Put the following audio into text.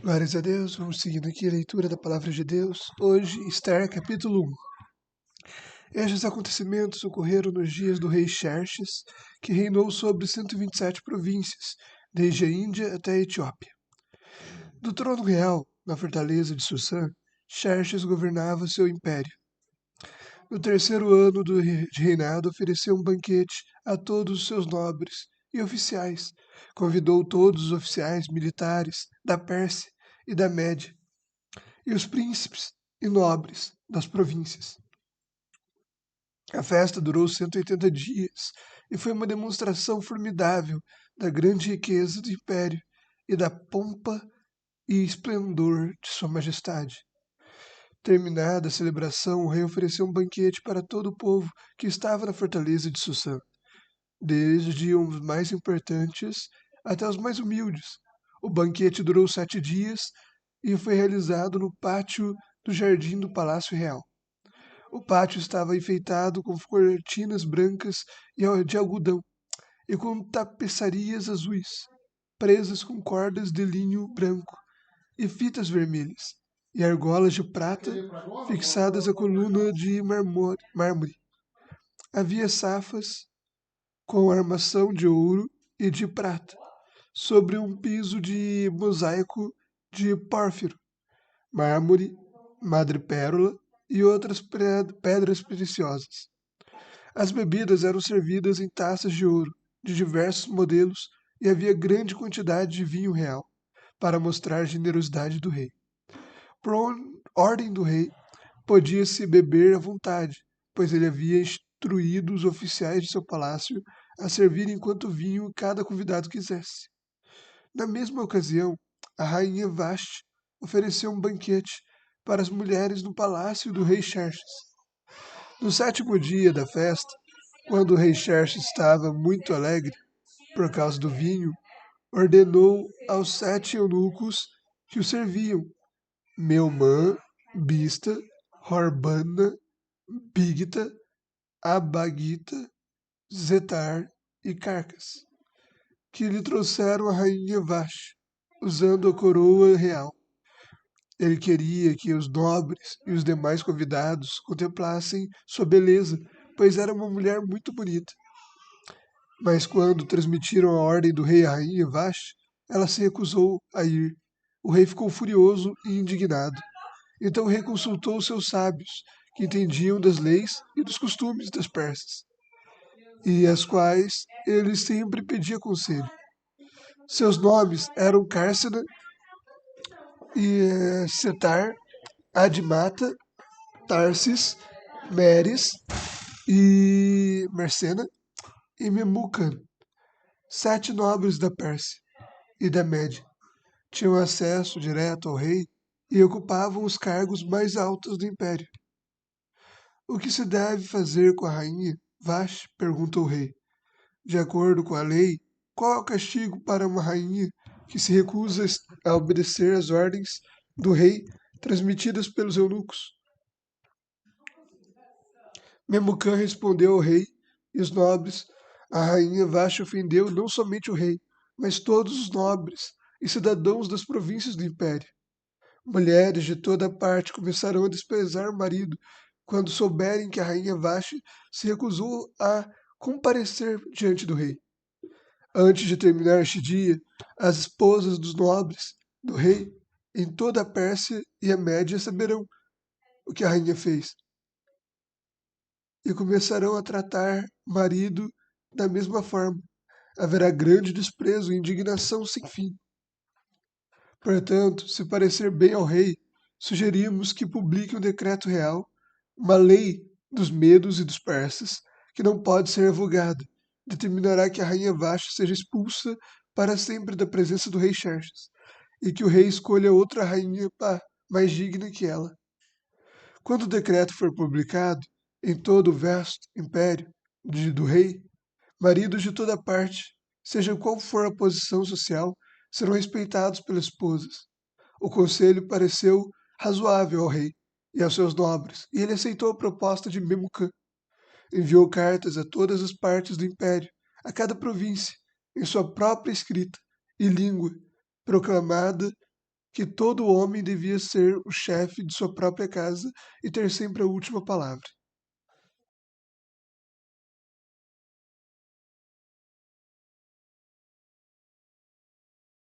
Glórias a Deus, vamos seguindo aqui a leitura da Palavra de Deus. Hoje, Esther, capítulo 1. Estes acontecimentos ocorreram nos dias do rei Xerxes, que reinou sobre 127 províncias, desde a Índia até a Etiópia. Do trono real, na fortaleza de Sussã, Xerxes governava seu império. No terceiro ano de reinado, ofereceu um banquete a todos os seus nobres e oficiais. Convidou todos os oficiais militares da Pérsia e da Média, e os príncipes e nobres das províncias. A festa durou 180 dias e foi uma demonstração formidável da grande riqueza do império e da pompa e esplendor de Sua Majestade. Terminada a celebração, o rei ofereceu um banquete para todo o povo que estava na fortaleza de Sussã, desde os mais importantes até os mais humildes. O banquete durou 7 dias e foi realizado no pátio do jardim do Palácio Real. O pátio estava enfeitado com cortinas brancas e de algodão e com tapeçarias azuis, presas com cordas de linho branco e fitas vermelhas, e argolas de prata fixadas à coluna de mármore. Havia safas com armação de ouro e de prata, sobre um piso de mosaico de pórfiro, mármore, madrepérola e outras pedras preciosas. As bebidas eram servidas em taças de ouro, de diversos modelos, e havia grande quantidade de vinho real, para mostrar a generosidade do rei. Por ordem do rei, podia-se beber à vontade, pois ele havia instruído os oficiais de seu palácio a servirem quanto vinho cada convidado quisesse. Na mesma ocasião, a rainha Vashti ofereceu um banquete para as mulheres no palácio do rei Xerxes. No 7º dia da festa, quando o rei Xerxes estava muito alegre por causa do vinho, ordenou aos 7 eunucos que o serviam, Meumã, Bista, Horbana, Bigta, Abagita, Zetar e Carcas, que lhe trouxeram a rainha Vashti, usando a coroa real. Ele queria que os nobres e os demais convidados contemplassem sua beleza, pois era uma mulher muito bonita. Mas quando transmitiram a ordem do rei à rainha Vashti, ela se recusou a ir. O rei ficou furioso e indignado. Então o rei consultou seus sábios, que entendiam das leis e dos costumes das persas, e às quais ele sempre pedia conselho. Seus nomes eram Cársena e Setar, Admata, Tarsis, Meres e Mercena e Memucan, 7 nobres da Pérsia e da Média. Tinham acesso direto ao rei e ocupavam os cargos mais altos do império. O que se deve fazer com a rainha? Vashti perguntou o rei. De acordo com a lei, qual é o castigo para uma rainha que se recusa a obedecer às ordens do rei transmitidas pelos eunucos? Memucã respondeu ao rei e os nobres. A rainha Vashti ofendeu não somente o rei, mas todos os nobres e cidadãos das províncias do império. Mulheres de toda parte começarão a desprezar o marido quando souberem que a rainha Vashti se recusou a comparecer diante do rei. Antes de terminar este dia, as esposas dos nobres do rei em toda a Pérsia e a Média saberão o que a rainha fez e começarão a tratar o marido da mesma forma. Haverá grande desprezo e indignação sem fim. Portanto, se parecer bem ao rei, sugerimos que publique um decreto real, uma lei dos medos e dos persas, que não pode ser revogada. Determinará que a rainha Vashti seja expulsa para sempre da presença do rei Xerxes, e que o rei escolha outra rainha mais digna que ela. Quando o decreto for publicado em todo o vasto império do rei, maridos de toda parte, seja qual for a posição social, serão respeitados pelas esposas. O conselho pareceu razoável ao rei e aos seus nobres, e ele aceitou a proposta de Memucã. Enviou cartas a todas as partes do império, a cada província, em sua própria escrita e língua, proclamada que todo homem devia ser o chefe de sua própria casa e ter sempre a última palavra.